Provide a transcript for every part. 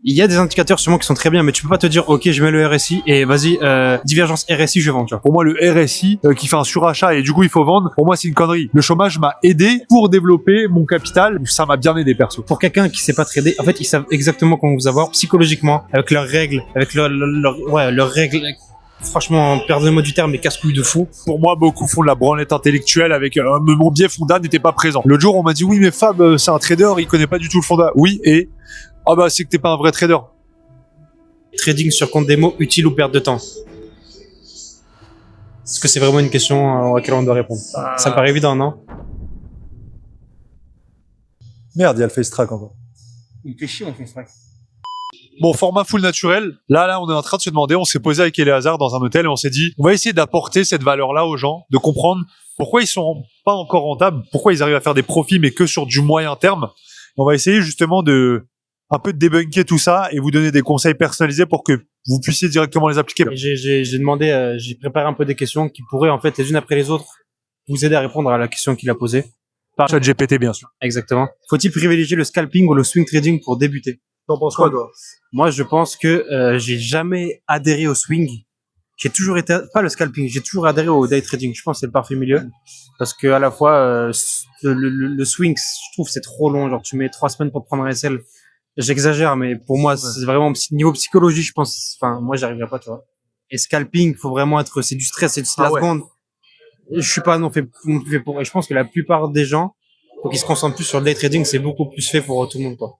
Il y a des indicateurs sûrement qui sont très bien, mais tu peux pas te dire ok je mets le RSI et vas-y divergence RSI je vends, tu vois. Pour moi, le RSI qui fait un surachat et du coup il faut vendre, pour moi c'est une connerie. Le chômage m'a aidé pour développer mon capital, ça m'a bien aidé perso. Pour quelqu'un qui sait pas trader, en fait ils savent exactement comment vous avoir psychologiquement, avec leurs règles, avec leurs règles. Franchement, perdez-moi du terme, mais casse-couilles de fou. Pour moi, beaucoup font de la branlette intellectuelle avec mon biais fonda n'était pas présent. L'autre jour, on m'a dit oui, mais Fab, c'est un trader, il connaît pas du tout le fonda. Oui, et ah bah c'est que t'es pas un vrai trader. Trading sur compte démo, utile ou perte de temps? Est-ce que c'est vraiment une question à laquelle on doit répondre? Ça me paraît évident, non? Merde, il y a le face track encore. Il fait chier, on fait ça. Bon, format full naturel. Là, on est en train de se demander, on s'est posé avec Eleazar dans un hôtel et on s'est dit, on va essayer d'apporter cette valeur-là aux gens, de comprendre pourquoi ils sont pas encore rentables, pourquoi ils arrivent à faire des profits mais que sur du moyen terme. On va essayer justement de un peu de débunker tout ça et vous donner des conseils personnalisés pour que vous puissiez directement les appliquer. J'ai demandé, j'ai préparé un peu des questions qui pourraient en fait les unes après les autres vous aider à répondre à la question qu'il a posée. Par ChatGPT, bien sûr. Exactement. Faut-il privilégier le scalping ou le swing trading pour débuter? T'en penses quoi, toi? Moi, je pense que j'ai jamais adhéré au swing. J'ai toujours été pas le scalping, j'ai toujours adhéré au day trading. Je pense que c'est le parfait milieu parce que à la fois le swing, je trouve c'est trop long. Genre tu mets 3 semaines pour prendre un SL. J'exagère, mais pour moi c'est vraiment niveau psychologie. Je pense, enfin moi j'arriverai pas, tu vois. Et scalping, faut vraiment être, c'est du stress, c'est la seconde. Je suis pas non fait pour. Et je pense que la plupart des gens, faut qu'ils se concentrent plus sur le day trading, c'est beaucoup plus fait pour tout le monde, quoi.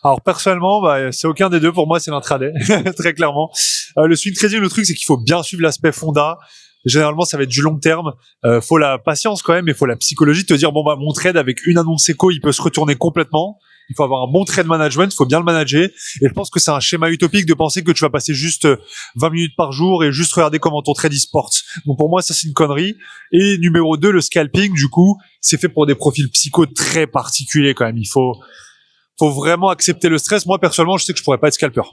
Alors personnellement, c'est aucun des deux. Pour moi, c'est l'intraday, très clairement. Le swing trading, le truc, c'est qu'il faut bien suivre l'aspect fonda. Généralement, ça va être du long terme. Faut la patience quand même, mais faut la psychologie de te dire bon mon trade avec une annonce éco, il peut se retourner complètement. Il faut avoir un bon trade management, il faut bien le manager. Et je pense que c'est un schéma utopique de penser que tu vas passer juste 20 minutes par jour et juste regarder comment ton trade se porte. Donc pour moi, ça c'est une connerie. Et numéro 2, le scalping, du coup, c'est fait pour des profils psycho très particuliers quand même. Il faut vraiment accepter le stress. Moi, personnellement, je sais que je pourrais pas être scalper.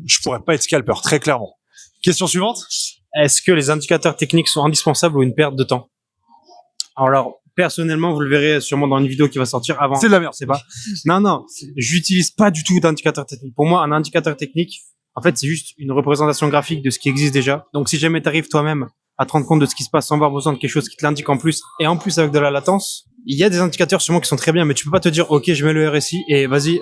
Je pourrais pas être scalper, très clairement. Question suivante. Est-ce que les indicateurs techniques sont indispensables ou une perte de temps? Alors, personnellement, vous le verrez sûrement dans une vidéo qui va sortir avant. C'est de la merde. C'est pas. Non, j'utilise pas du tout d'indicateurs techniques. Pour moi, un indicateur technique, en fait, c'est juste une représentation graphique de ce qui existe déjà. Donc, si jamais t'arrives toi-même à te rendre compte de ce qui se passe sans avoir besoin de quelque chose qui te l'indique en plus, et en plus avec de la latence, il y a des indicateurs sûrement qui sont très bien, mais tu peux pas te dire, ok, je mets le RSI et vas-y,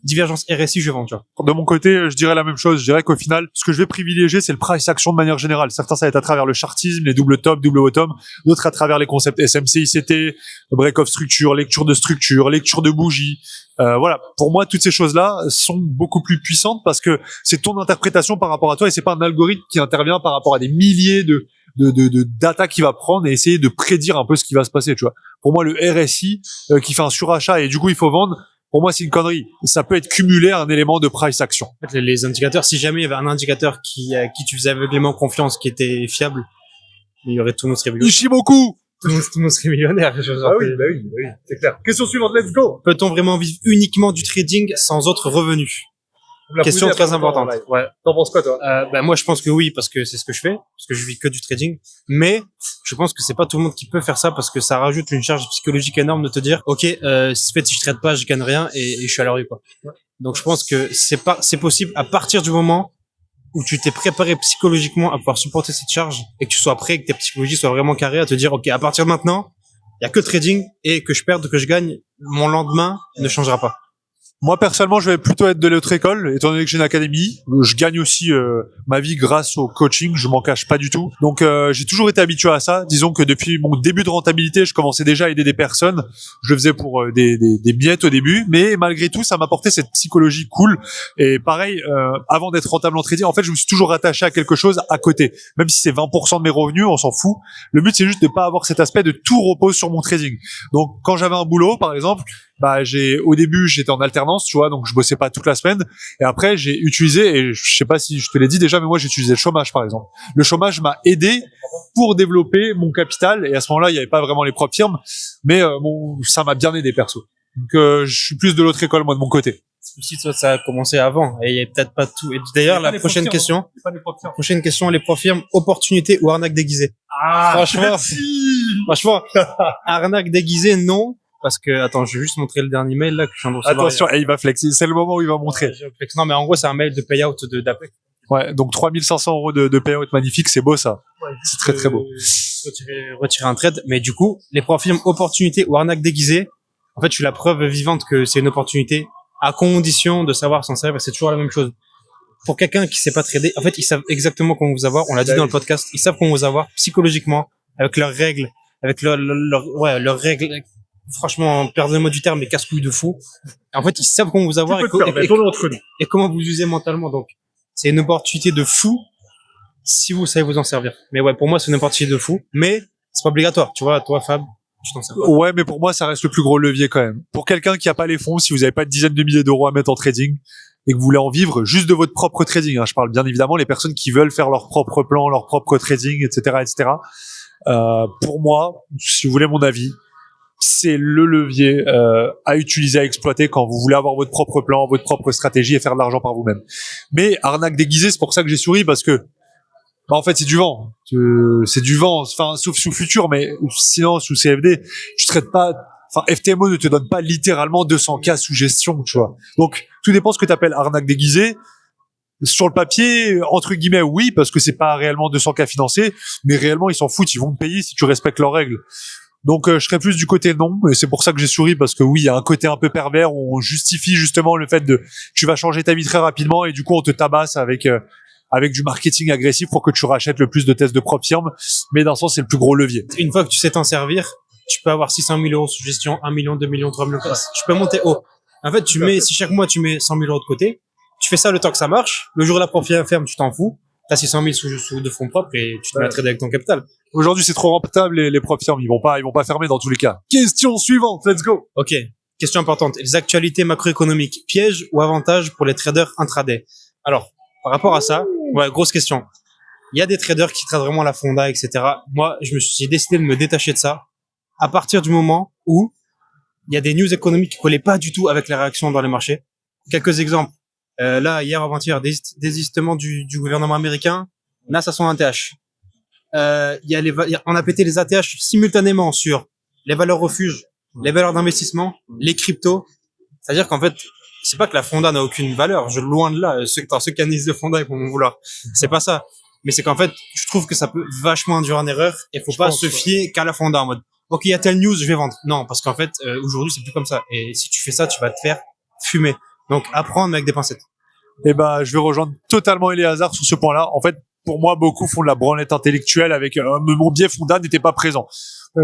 divergence RSI, je vends, tu vois. De mon côté, je dirais la même chose. Je dirais qu'au final, ce que je vais privilégier, c'est le price action de manière générale. Certains, ça va être à travers le chartisme, les double top, double bottom. D'autres à travers les concepts SMC, ICT, break-off structure, lecture de bougie. Voilà. Pour moi, toutes ces choses-là sont beaucoup plus puissantes parce que c'est ton interprétation par rapport à toi et c'est pas un algorithme qui intervient par rapport à des milliers de data qu'il va prendre et essayer de prédire un peu ce qui va se passer, tu vois. Pour moi, le RSI qui fait un surachat et du coup il faut vendre, pour moi c'est une connerie. Ça peut être cumulé à un élément de price action. En fait, les indicateurs, si jamais il y avait un indicateur qui tu faisais aveuglément confiance, qui était fiable, il y aurait tout le monde serait millionnaire. Ishimoku. Tout le monde serait millionnaire. Oui, c'est clair. Question suivante, let's go. Peut-on vraiment vivre uniquement du trading sans autres revenus? Question très importante. Ouais. T'en penses quoi, toi? Moi, je pense que oui, parce que c'est ce que je fais, parce que je vis que du trading. Mais je pense que c'est pas tout le monde qui peut faire ça parce que ça rajoute une charge psychologique énorme de te dire, ok, si je trade pas, je gagne rien et je suis à la rue, quoi. Ouais. Donc, je pense que c'est possible à partir du moment où tu t'es préparé psychologiquement à pouvoir supporter cette charge et que tu sois prêt, que ta psychologie soit vraiment carrée à te dire, ok, à partir de maintenant, il y a que le trading et que je perde, que je gagne, mon lendemain ne changera pas. Moi, personnellement, je vais plutôt être de l'autre école, étant donné que j'ai une académie. Je gagne aussi ma vie grâce au coaching, je m'en cache pas du tout. Donc, j'ai toujours été habitué à ça. Disons que depuis mon début de rentabilité, je commençais déjà à aider des personnes. Je le faisais pour des miettes au début, mais malgré tout, ça m'apportait cette psychologie cool. Et pareil, avant d'être rentable en trading, en fait, je me suis toujours attaché à quelque chose à côté. Même si c'est 20% de mes revenus, on s'en fout. Le but, c'est juste de pas avoir cet aspect de tout repose sur mon trading. Donc, quand j'avais un boulot, par exemple, au début, j'étais en alternance, tu vois, donc je bossais pas toute la semaine. Et après, j'ai utilisé, et je sais pas si je te l'ai dit déjà, mais moi, j'ai utilisé le chômage, par exemple. Le chômage m'a aidé pour développer mon capital. Et à ce moment-là, il y avait pas vraiment les propres firmes, mais ça m'a bien aidé perso. Donc, je suis plus de l'autre école, moi, de mon côté. Si toi, ça a commencé avant, et il y a peut-être pas tout. Et d'ailleurs, la prochaine question, les profirmes, opportunité ou arnaque déguisée? Ah, franchement, arnaque déguisée, non. parce que, attends, je vais juste montrer le dernier mail, là, que je viens de recevoir. Attention, il va flexer. C'est le moment où il va montrer. Non, mais en gros, c'est un mail de payout d'Apex. Ouais, donc 3500 € de payout magnifique, c'est beau ça. Ouais, c'est très très beau. Retirer un trade, mais du coup, les profils opportunités ou arnaques déguisées, en fait, je suis la preuve vivante que c'est une opportunité à condition de savoir s'en servir. C'est toujours la même chose. Pour quelqu'un qui sait pas trader, en fait, ils savent exactement comment vous avoir. On l'a dit dans le podcast, ils savent comment vous avoir psychologiquement, avec leurs règles, avec leurs règles. Franchement, perdonnez-moi du terme, mais casse-couilles de fou. En fait, ils savent comment vous avoir et comment vous usez mentalement. Donc, c'est une opportunité de fou si vous savez vous en servir. Mais ouais, pour moi, c'est une opportunité de fou, mais c'est pas obligatoire. Tu vois, toi, Fab, tu t'en sers pas. Ouais, mais pour moi, ça reste le plus gros levier quand même. Pour quelqu'un qui a pas les fonds, si vous avez pas de dizaines de milliers d'euros à mettre en trading et que vous voulez en vivre juste de votre propre trading, hein, je parle bien évidemment les personnes qui veulent faire leur propre plan, leur propre trading, etc., etc. Pour moi, si vous voulez mon avis, c'est le levier à utiliser, à exploiter quand vous voulez avoir votre propre plan, votre propre stratégie et faire de l'argent par vous-même. Mais arnaque déguisée, c'est pour ça que j'ai souri, parce que en fait c'est du vent. C'est du vent, enfin sauf sous Futur, mais sinon sous CFD, tu traites pas. Enfin, FTMO ne te donne pas littéralement 200K sous gestion, tu vois. Donc tout dépend ce que tu appelles arnaque déguisée. Sur le papier, entre guillemets, oui, parce que c'est pas réellement 200K financés, mais réellement ils s'en foutent, ils vont te payer si tu respectes leurs règles. Donc je serais plus du côté non, et c'est pour ça que j'ai souri, parce que oui, il y a un côté un peu pervers où on justifie justement le fait de tu vas changer ta vie très rapidement et du coup on te tabasse avec du marketing agressif pour que tu rachètes le plus de tests de propre firme, mais d'un sens c'est le plus gros levier. Une fois que tu sais t'en servir, tu peux avoir 600 000 euros sous gestion, 1 million, 2 millions, 3 millions, tu peux monter haut. En fait, si chaque mois tu mets 100 000 euros de côté, tu fais ça le temps que ça marche, le jour où la profit ferme, tu t'en fous, t'as 600 000 sous de fonds propres et tu te mets à trader avec ton capital. Aujourd'hui, c'est trop rentable, les propres firmes, ils vont pas fermer dans tous les cas. Question suivante, let's go. Ok. Question importante. Les actualités macroéconomiques, pièges ou avantages pour les traders intraday? Alors, par rapport à ça, ouais, grosse question. Il y a des traders qui tradent vraiment la fonda, etc. Moi, j'ai décidé de me détacher de ça à partir du moment où il y a des news économiques qui collaient pas du tout avec les réactions dans les marchés. Quelques exemples. Là, hier, avant-hier, désistement du gouvernement américain, NAS à son ATH. On a pété les ATH simultanément sur les valeurs refuges, les valeurs d'investissement, les cryptos. C'est-à-dire qu'en fait, c'est pas que la fonda n'a aucune valeur. Loin de là. Ceux qui analysent le fonda, ils vont m'en vouloir. C'est pas ça. Mais c'est qu'en fait, je trouve que ça peut vachement induire en erreur et faut pas se fier qu'à la fonda en mode, ok, il y a telle news, je vais vendre. Non, parce qu'en fait, aujourd'hui, c'est plus comme ça. Et si tu fais ça, tu vas te faire fumer. Donc, apprendre avec des pincettes. Eh ben, je vais rejoindre totalement Eléazar sur ce point-là. En fait, pour moi, beaucoup font de la branlette intellectuelle avec mon biais fonda n'était pas présent.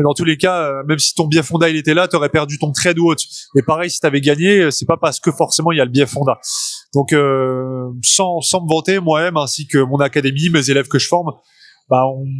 Dans tous les cas, même si ton biais fonda il était là, t'aurais perdu ton trade ou autre. Et pareil, si t'avais gagné, c'est pas parce que forcément il y a le biais fonda. Donc, sans me vanter, moi-même ainsi que mon académie, mes élèves que je forme,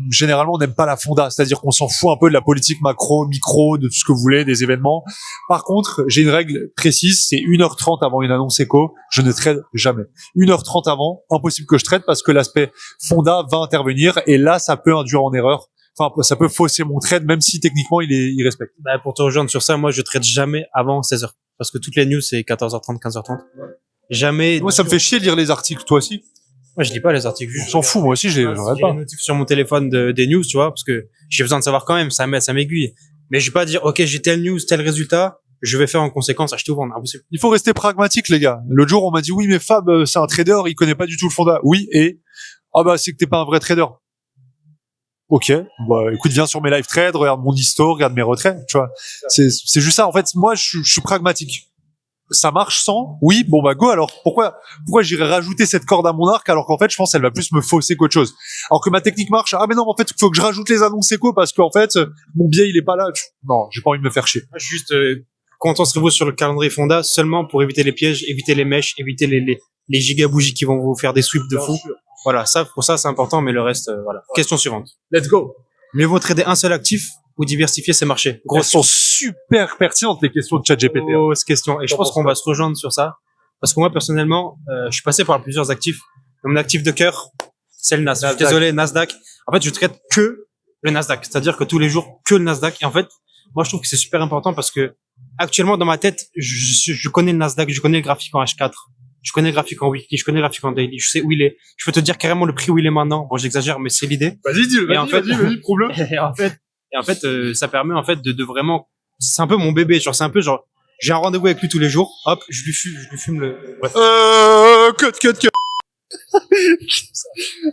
généralement on n'aime pas la fonda, c'est-à-dire qu'on s'en fout un peu de la politique macro, micro, de tout ce que vous voulez, des événements. Par contre, j'ai une règle précise, c'est 1h30 avant une annonce éco, je ne trade jamais. 1h30 avant, impossible que je trade parce que l'aspect fonda va intervenir et là ça peut induire en erreur. Enfin, ça peut fausser mon trade même si techniquement il respecte. Pour te rejoindre sur ça, moi je trade jamais avant 16h parce que toutes les news c'est 14h30, 15h30. Jamais. Moi ça me fait chier de lire les articles, toi aussi. Moi, je lis pas les articles. On s'en fout, moi aussi, j'ai pas. J'ai les notifs sur mon téléphone des news, tu vois, parce que j'ai besoin de savoir quand même, ça m'aiguille. Mais je vais pas dire, ok, j'ai telle news, tel résultat, je vais faire en conséquence, acheter ou vendre. Impossible. Il faut rester pragmatique, les gars. L'autre jour, on m'a dit, oui, mais Fab, c'est un trader, il connaît pas du tout le fonda. Oui, et? C'est que t'es pas un vrai trader. Ok. Écoute, viens sur mes live trades, regarde mon histo, regarde mes retraits, tu vois. C'est juste ça. En fait, moi, je suis pragmatique. Ça marche sans? Oui, go alors. Pourquoi j'irais rajouter cette corde à mon arc alors qu'en fait, je pense qu'elle va plus me fausser qu'autre chose. Alors que ma technique marche, mais non, en fait, il faut que je rajoute les annonces éco parce qu'en fait, mon biais, il est pas là. Non, j'ai pas envie de me faire chier. Moi, je suis juste concentrez-vous sur le calendrier fonda seulement pour éviter les pièges, éviter les mèches, éviter les gigabougies qui vont vous faire des sweeps de fou. Voilà, pour ça, c'est important, mais le reste, voilà. Question suivante. Let's go. Mieux vaut trader un seul actif ou diversifier ses marchés? Elles sont super pertinentes, les questions de ChatGPT. Grosse question. Et je pense qu'on va se rejoindre sur ça. Parce que moi, personnellement, je suis passé par plusieurs actifs. Mon actif de cœur, c'est le Nasdaq. Désolé, Nasdaq. En fait, je traite que le Nasdaq. C'est-à-dire que tous les jours, que le Nasdaq. Et en fait, moi, je trouve que c'est super important parce que actuellement, dans ma tête, je connais le Nasdaq, je connais le graphique en H4. Je connais le graphique en weekly, je connais le graphique en daily, je sais où il est. Je peux te dire carrément le prix où il est maintenant. Bon, j'exagère, mais c'est l'idée. Vas-y, problème. Et en fait, ça permet en fait de vraiment c'est un peu mon bébé, genre c'est un peu genre j'ai un rendez-vous avec lui tous les jours, hop, je lui fume le. Bref. Cut.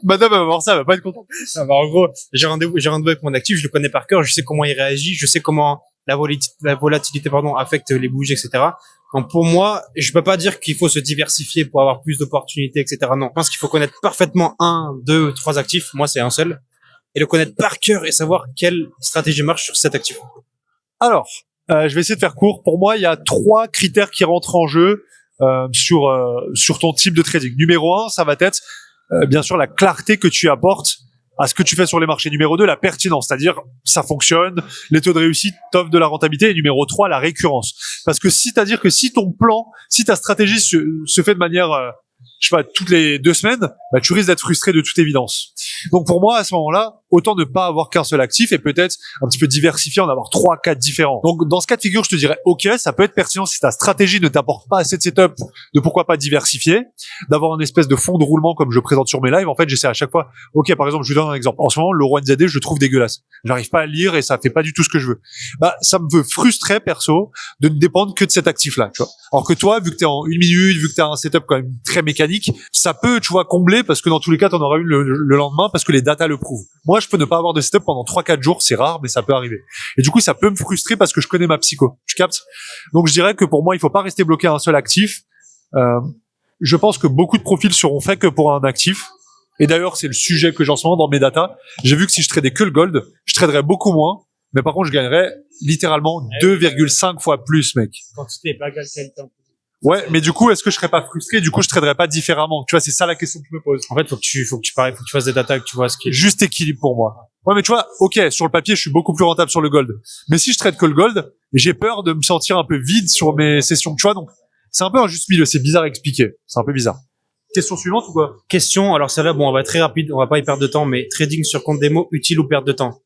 Madame va voir ça, elle va pas être contente. Ah bah, en gros, j'ai rendez-vous avec mon actif, je le connais par cœur, je sais comment il réagit, je sais comment la volatilité affecte les bougies, etc. Donc pour moi, je peux pas dire qu'il faut se diversifier pour avoir plus d'opportunités, etc. Non, je pense qu'il faut connaître parfaitement 1, 2, 3 actifs. Moi, c'est un seul. Et le connaître par cœur et savoir quelle stratégie marche sur cet actif. Alors, je vais essayer de faire court. Pour moi, il y a 3 critères qui rentrent en jeu sur ton type de trading. Numéro 1, ça va être bien sûr la clarté que tu apportes à ce que tu fais sur les marchés. Numéro 2, la pertinence, c'est-à-dire ça fonctionne, les taux de réussite t'offrent de la rentabilité. Et numéro 3, la récurrence. Parce que c'est-à-dire que si ton plan, si ta stratégie se fait de manière, je sais pas, toutes les 2 semaines, bah, tu risques d'être frustré de toute évidence. Donc pour moi, à ce moment-là, autant ne pas avoir qu'un seul actif et peut-être un petit peu diversifier, en avoir 3, 4 différents. Donc dans ce cas de figure, je te dirais, ok, ça peut être pertinent si ta stratégie ne t'apporte pas assez de setup, de pourquoi pas diversifier, d'avoir une espèce de fond de roulement comme je présente sur mes lives. En fait, j'essaie à chaque fois, ok, par exemple, je vous donne un exemple. En ce moment, le Roi NZD, je le trouve dégueulasse. J'arrive pas à lire et ça fait pas du tout ce que je veux. Bah, ça me veut frustrer, perso, de ne dépendre que de cet actif-là, tu vois. Alors que toi, vu que t'es en 1 minute, vu que t'as un setup quand même très mécanique, ça peut, tu vois, combler parce que dans tous les cas, t'en auras une le lendemain parce que les datas le prouvent. Moi, je peux ne pas avoir de setup pendant 3-4 jours, c'est rare, mais ça peut arriver. Et du coup, ça peut me frustrer parce que je connais ma psycho. Tu captes? Donc, je dirais que pour moi, il faut pas rester bloqué à un seul actif. Je pense que beaucoup de profils seront faits que pour un actif. Et d'ailleurs, c'est le sujet que j'ai en ce moment dans mes datas. J'ai vu que si je tradais que le gold, je traderais beaucoup moins. Mais par contre, je gagnerais littéralement 2,5 fois plus, mec. Quantité est pas égale qualité. Ouais, mais du coup, est-ce que je serais pas frustré? Du coup, je traderais pas différemment. Tu vois, c'est ça la question que je me pose. En fait, faut que tu fasses des data, que tu vois ce qui est. Juste équilibre pour moi. Ouais, mais tu vois, ok, sur le papier, je suis beaucoup plus rentable sur le gold. Mais si je trade que le gold, j'ai peur de me sentir un peu vide sur mes sessions. Tu vois, donc, c'est un peu un juste milieu. C'est bizarre à expliquer. C'est un peu bizarre. Question suivante ou quoi? Question, alors celle-là, bon, on va être très rapide, on va pas y perdre de temps, mais trading sur compte démo, utile ou perte de temps?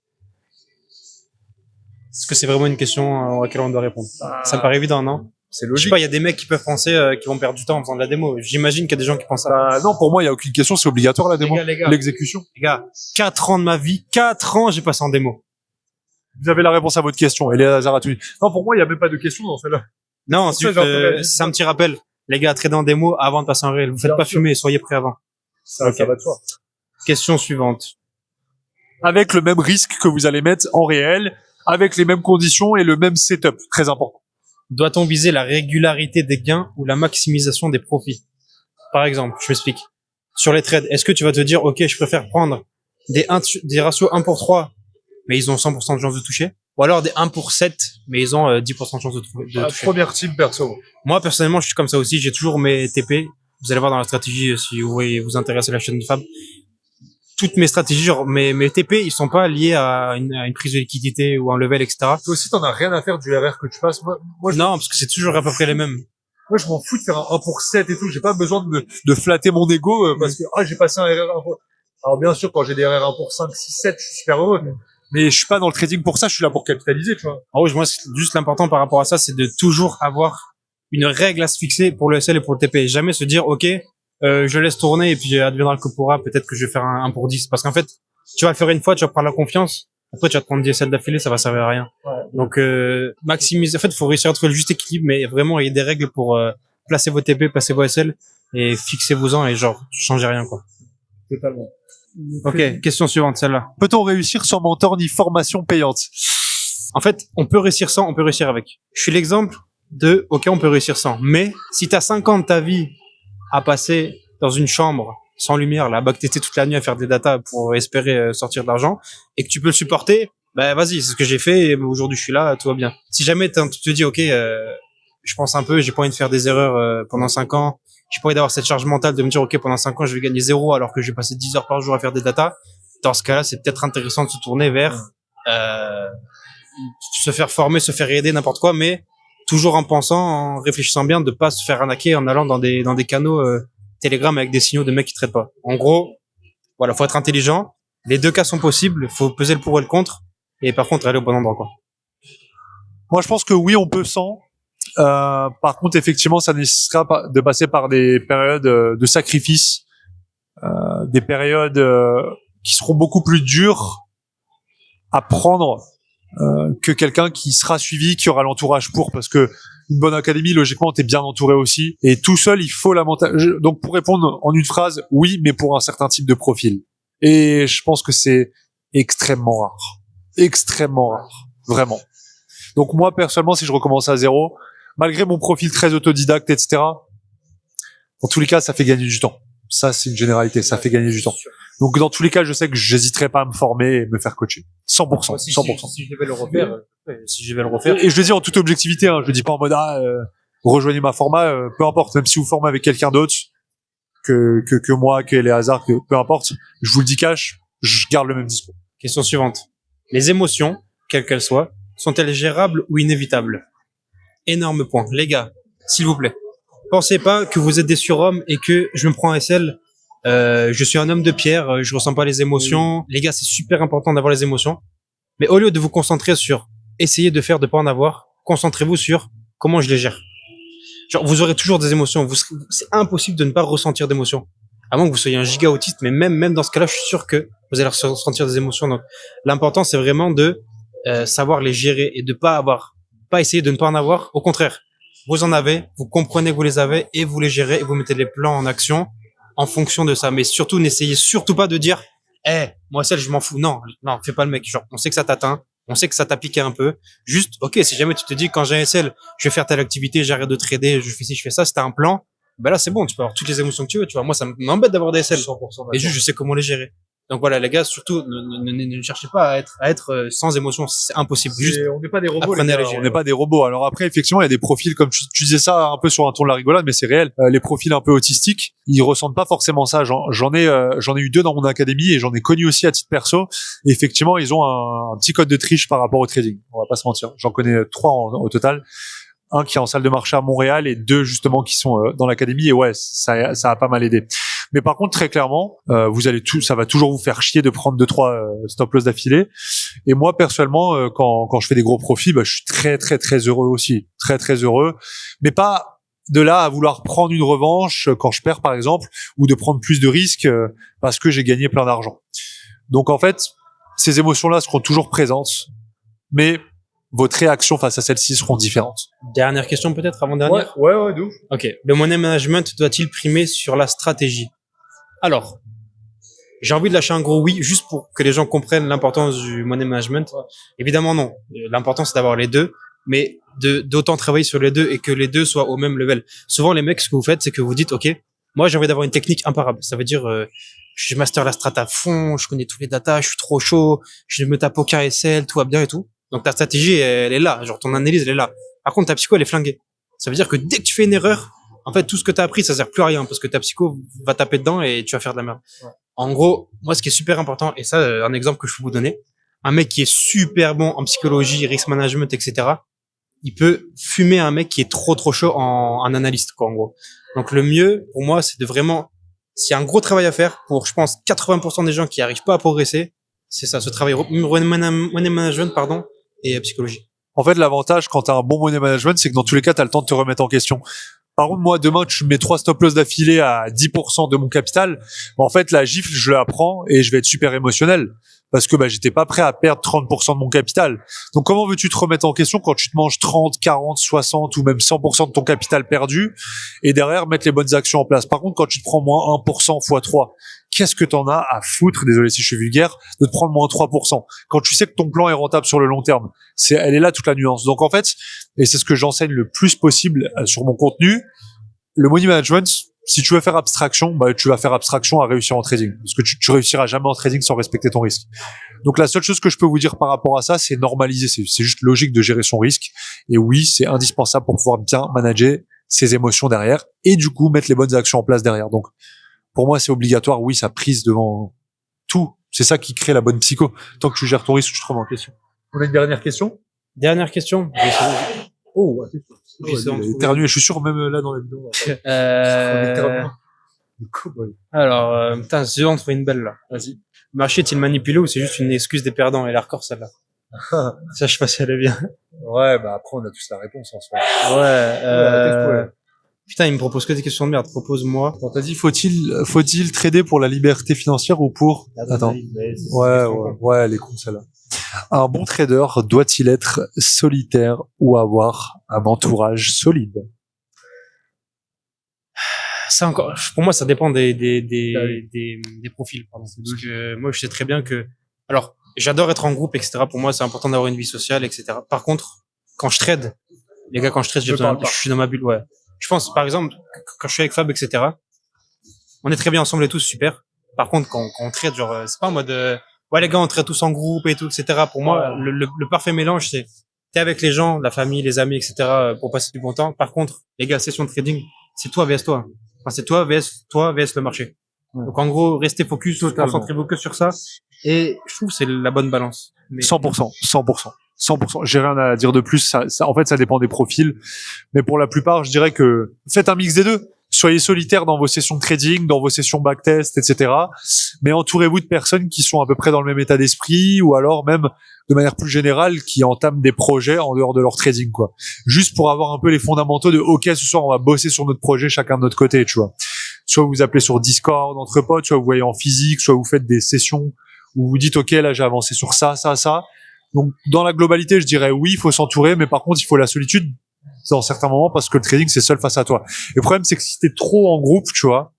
Est-ce que c'est vraiment une question à laquelle on doit répondre? Ça me paraît évident, non? C'est Je sais logique. pas, il y a des mecs qui peuvent penser qu'ils vont perdre du temps en faisant de la démo. J'imagine qu'il y a des gens qui pensent ça. Non, pour moi, il y a aucune question. C'est obligatoire, la démo. Les gars. L'exécution. Les gars, 4 ans de ma vie, 4 ans j'ai passé en démo. Vous avez la réponse à votre question. Et les hasards à tout. Non, pour moi, il y a même pas de question dans celle-là. Non, C'est ça, c'est un petit rappel. Les gars, trader en démo avant de passer en réel. Vous faites Bien pas sûr. fumer, soyez prêts avant. Ça va de soi. Question suivante. Avec le même risque que vous allez mettre en réel, avec les mêmes conditions et le même setup. Très important. Doit-on viser la régularité des gains ou la maximisation des profits? Par exemple, je m'explique. Sur les trades, est-ce que tu vas te dire, OK, je préfère prendre des ratios 1 pour 3, mais ils ont 100% de chance de toucher? Ou alors des 1 pour 7, mais ils ont 10% de chance de toucher? Première team perso. Moi, personnellement, je suis comme ça aussi. J'ai toujours mes TP. Vous allez voir dans la stratégie, si vous voulez vous intéresser à la chaîne de Fab. Toutes mes stratégies, genre mes TP, ils sont pas liés à une prise de liquidité ou un level, etc. Toi aussi, t'en as rien à faire du RR que tu passes. Moi, Non, parce que c'est toujours à peu près les mêmes. Moi, je m'en fous de faire un 1 pour 7 et tout. J'ai pas besoin de flatter mon ego parce que j'ai passé un RR 1 pour... Alors, bien sûr, quand j'ai des RR 1 pour 5, 6, 7, je suis super heureux. Mais je suis pas dans le trading pour ça. Je suis là pour capitaliser, tu vois. En gros, moi, juste l'important par rapport à ça, c'est de toujours avoir une règle à se fixer pour le SL et pour le TP. Jamais se dire, OK, je laisse tourner et puis adviendra que pourra. Peut-être que je vais faire un 1 pour 10. Parce qu'en fait, tu vas le faire une fois, tu vas prendre la confiance. Après, tu vas te prendre 10 SL d'affilée, ça va servir à rien. Ouais. Donc, maximiser. En fait, il faut réussir à trouver le juste équilibre, mais vraiment, il y a des règles pour placer vos TP, placer vos SL et fixez-vous-en et genre, changez rien, quoi. Totalement. Ok, question suivante, celle-là. Peut-on réussir sans mentor ni formation payante? En fait, on peut réussir sans, on peut réussir avec. Je suis l'exemple de, OK, on peut réussir sans. Mais si t'as 5 ans de ta vie à passer dans une chambre sans lumière, là, backtester toute la nuit à faire des datas pour espérer sortir de l'argent, et que tu peux le supporter, bah vas-y, c'est ce que j'ai fait, et aujourd'hui je suis là, tout va bien. Si jamais tu te dis, OK, je pense un peu, j'ai pas envie de faire des erreurs pendant 5 ans, j'ai pas envie d'avoir cette charge mentale de me dire, OK, pendant 5 ans, je vais gagner 0 alors que j'ai passé 10 heures par jour à faire des datas. Dans ce cas-là, c'est peut-être intéressant de se tourner vers se faire former, se faire aider, n'importe quoi, mais toujours en pensant, en réfléchissant bien, de pas se faire arnaquer en allant dans des canaux Telegram avec des signaux de mecs qui traitent pas. En gros, voilà, faut être intelligent. Les deux cas sont possibles, faut peser le pour et le contre, et par contre aller au bon endroit, quoi. Moi, je pense que oui, on peut sans. Par contre, effectivement, ça nécessitera de passer par des périodes de sacrifice, des périodes qui seront beaucoup plus dures à prendre que quelqu'un qui sera suivi, qui aura l'entourage pour, parce que une bonne académie, logiquement, t'es bien entouré aussi. Et tout seul, il faut la mentalité. Donc, pour répondre en une phrase, oui, mais pour un certain type de profil. Et je pense que c'est extrêmement rare. Extrêmement rare. Vraiment. Donc, moi, personnellement, si je recommence à zéro, malgré mon profil très autodidacte, etc., dans tous les cas, ça fait gagner du temps. Ça, c'est une généralité. Ça fait gagner du temps. Donc, dans tous les cas, je sais que j'hésiterai pas à me former et me faire coacher. 100%. 100%. Si je devais le refaire, si je vais le refaire. Et je le dis en toute objectivité, hein. Je le dis pas en mode, rejoignez ma format, peu importe. Même si vous formez avec quelqu'un d'autre que moi, que les hasards, que peu importe. Je vous le dis cash, je garde le même discours. Question suivante. Les émotions, quelles qu'elles soient, sont-elles gérables ou inévitables? Énorme point. Les gars, s'il vous plaît. Pensez pas que vous êtes des surhommes et que je me prends un SL. Je suis un homme de pierre, je ressens pas les émotions. Les gars, c'est super important d'avoir les émotions. Mais au lieu de vous concentrer sur essayer de faire de pas en avoir, concentrez-vous sur comment je les gère. Genre, vous aurez toujours des émotions. C'est impossible de ne pas ressentir d'émotions. À moins que vous soyez un giga autiste, mais même dans ce cas-là, je suis sûr que vous allez ressentir des émotions. Donc, l'important, c'est vraiment de savoir les gérer et de pas essayer de ne pas en avoir. Au contraire, vous en avez, vous comprenez que vous les avez et vous les gérez et vous mettez les plans en action en fonction de ça. Mais surtout, n'essayez surtout pas de dire, moi, celle, je m'en fous. Non, fais pas le mec. Genre, on sait que ça t'atteint. On sait que ça t'a piqué un peu. Juste, ok, si jamais tu te dis, quand j'ai un SL, je vais faire telle activité, j'arrête de trader, je fais ci, je fais ça, si t'as un plan, ben là, c'est bon, tu peux avoir toutes les émotions que tu veux, tu vois. Moi, ça m'embête d'avoir des SL. Et juste, je sais comment les gérer. Donc voilà, les gars, surtout, ne cherchez pas à être sans émotion, c'est impossible. Juste, on n'est pas des robots, apprenez à les gérer. On n'est pas des robots. Alors après, effectivement, il y a des profils, comme tu disais ça un peu sur un ton de la rigolade, mais c'est réel. Les profils un peu autistiques, ils ressentent pas forcément ça. J'en ai eu 2 dans mon académie et j'en ai connu aussi à titre perso. Et effectivement, ils ont un petit code de triche par rapport au trading. On va pas se mentir. J'en connais 3 au total. Un qui est en salle de marché à Montréal et 2 justement qui sont dans l'académie. Et ouais, ça a pas mal aidé. Mais par contre, très clairement, ça va toujours vous faire chier de prendre 2-3 stop loss d'affilée. Et moi, personnellement, quand je fais des gros profits, je suis très, très, très heureux aussi. Très, très heureux. Mais pas de là à vouloir prendre une revanche quand je perds, par exemple, ou de prendre plus de risques parce que j'ai gagné plein d'argent. Donc, en fait, ces émotions-là seront toujours présentes. Mais votre réaction face à celles-ci seront différentes. Dernière question peut-être, avant-dernière? Ouais, d'où? Ok. Le money management doit-il primer sur la stratégie? Alors, j'ai envie de lâcher un gros oui, juste pour que les gens comprennent l'importance du money management. Ouais. Évidemment, non. L'important, c'est d'avoir les deux, mais d'autant travailler sur les deux et que les deux soient au même level. Souvent, les mecs, ce que vous faites, c'est que vous dites, OK, moi, j'ai envie d'avoir une technique imparable. Ça veut dire, je master la strat à fond, je connais tous les datas, je suis trop chaud, je me tape au KSL, tout va bien et tout. Donc ta stratégie, elle est là, genre ton analyse, elle est là. Par contre, ta psycho, elle est flinguée. Ça veut dire que dès que tu fais une erreur, en fait, tout ce que tu as appris, ça sert plus à rien parce que ta psycho va taper dedans et tu vas faire de la merde. Ouais. En gros, moi, ce qui est super important, et ça, un exemple que je peux vous donner, un mec qui est super bon en psychologie, risk management, etc., il peut fumer un mec qui est trop chaud en analyste, quoi, en gros. Donc le mieux, pour moi, c'est de vraiment, s'il y a un gros travail à faire pour, je pense, 80% des gens qui arrivent pas à progresser, c'est ça, ce travail money management, et psychologie. En fait, l'avantage quand tu as un bon money management, c'est que dans tous les cas, tu as le temps de te remettre en question. Par contre, moi, demain, tu mets 3 stop loss d'affilée à 10% de mon capital. En fait, la gifle, je la prends et je vais être super émotionnel parce que j'étais pas prêt à perdre 30% de mon capital. Donc, comment veux-tu te remettre en question quand tu te manges 30, 40, 60 ou même 100% de ton capital perdu et derrière mettre les bonnes actions en place? Par contre, quand tu te prends moins 1% x 3, qu'est-ce que t'en as à foutre, désolé si je suis vulgaire, de te prendre moins 3%? Quand tu sais que ton plan est rentable sur le long terme, elle est là toute la nuance. Donc en fait, et c'est ce que j'enseigne le plus possible sur mon contenu, le money management, si tu veux faire abstraction, tu vas faire abstraction à réussir en trading. Parce que tu réussiras jamais en trading sans respecter ton risque. Donc la seule chose que je peux vous dire par rapport à ça, c'est normaliser. C'est juste logique de gérer son risque. Et oui, c'est indispensable pour pouvoir bien manager ses émotions derrière et du coup mettre les bonnes actions en place derrière. Donc pour moi, c'est obligatoire. Oui, ça prise devant tout. C'est ça qui crée la bonne psycho. Tant que tu gères ton risque, tu te remets en question. On a une dernière question? Dernière question. Oh, éternué. Je suis sûr, même là dans la vidéo. Alors, putain, j'ai en trouvé une belle, là. Vas-y. Le marché est-il manipulé ou c'est juste une excuse des perdants? Et la record, celle-là. Ça, je sais pas si elle est bien. Ouais, après, on a tous la réponse en soi. Ouais, putain, il me propose que des questions de merde. Propose-moi. T'as dit, faut-il trader pour la liberté financière ou pour... Attends. Ouais, les cons, celle-là. Un bon trader doit-il être solitaire ou avoir un entourage solide? Ça encore, pour moi, ça dépend Ah oui. des profils, pardon. Parce que moi, je sais très bien que, alors, j'adore être en groupe, etc. Pour moi, c'est important d'avoir une vie sociale, etc. Par contre, quand je trade, les gars, quand je trade, Je parle pas. je suis dans ma bulle, ouais. Je pense, par exemple, quand je suis avec Fab, etc., on est très bien ensemble et tout, c'est super. Par contre, quand on trade, genre, c'est pas en mode, ouais, les gars, on trade tous en groupe et tout, etc. Pour moi, Ouais. le parfait mélange, c'est, t'es avec les gens, la famille, les amis, etc., pour passer du bon temps. Par contre, les gars, session de trading, c'est toi vs toi. Enfin, c'est toi vs le marché. Ouais. Donc, en gros, restez focus, Totalement. concentrez-vous que sur ça. Et je trouve que c'est la bonne balance. Mais 100%, 100%, 100%. J'ai rien à dire de plus. En fait, ça dépend des profils. Mais pour la plupart, je dirais que faites un mix des deux. Soyez solitaire dans vos sessions de trading, dans vos sessions backtest, etc. Mais entourez-vous de personnes qui sont à peu près dans le même état d'esprit, ou alors même de manière plus générale, qui entament des projets en dehors de leur trading, quoi. Juste pour avoir un peu les fondamentaux de, OK, ce soir, on va bosser sur notre projet chacun de notre côté, tu vois. Soit vous vous appelez sur Discord entre potes, soit vous voyez en physique, soit vous faites des sessions où vous dites, OK, là, j'ai avancé sur ça, ça, ça. Donc, dans la globalité, je dirais oui, il faut s'entourer, mais par contre, il faut la solitude dans certains moments parce que le trading, c'est seul face à toi. Et le problème, c'est que si t'es trop en groupe, tu vois,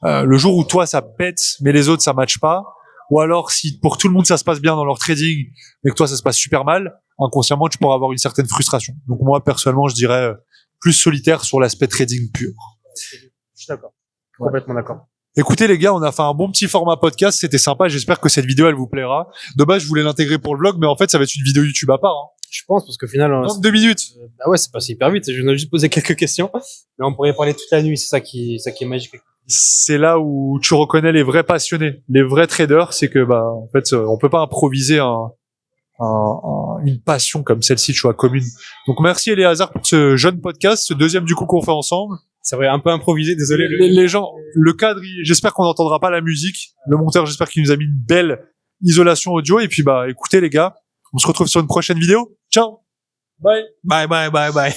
le jour où toi, ça pète, mais les autres, ça matche pas, ou alors si pour tout le monde, ça se passe bien dans leur trading, mais que toi, ça se passe super mal, inconsciemment, tu pourras avoir une certaine frustration. Donc, moi, personnellement, je dirais plus solitaire sur l'aspect trading pur. je suis d'accord. Complètement d'accord. Écoutez les gars, on a fait un bon petit format podcast, c'était sympa, j'espère que cette vidéo elle vous plaira. De base, je voulais l'intégrer pour le vlog, mais en fait, ça va être une vidéo YouTube à part. Hein. Je pense, parce qu'au final, 22 minutes. ah ouais, c'est passé hyper vite. Je viens juste poser quelques questions. Mais on pourrait y parler toute la nuit. C'est ça qui est magique. C'est là où tu reconnais les vrais passionnés, les vrais traders, c'est que bah en fait, on peut pas improviser une passion comme celle-ci, tu vois, commune. Donc merci Eléazar pour ce jeune podcast, ce deuxième du coup qu'on fait ensemble. C'est vrai, un peu improvisé, désolé. Les gens, le cadre, j'espère qu'on n'entendra pas la musique. Le monteur, j'espère qu'il nous a mis une belle isolation audio. Et puis, bah, écoutez, les gars, on se retrouve sur une prochaine vidéo. Ciao! Bye! Bye, bye, bye, bye.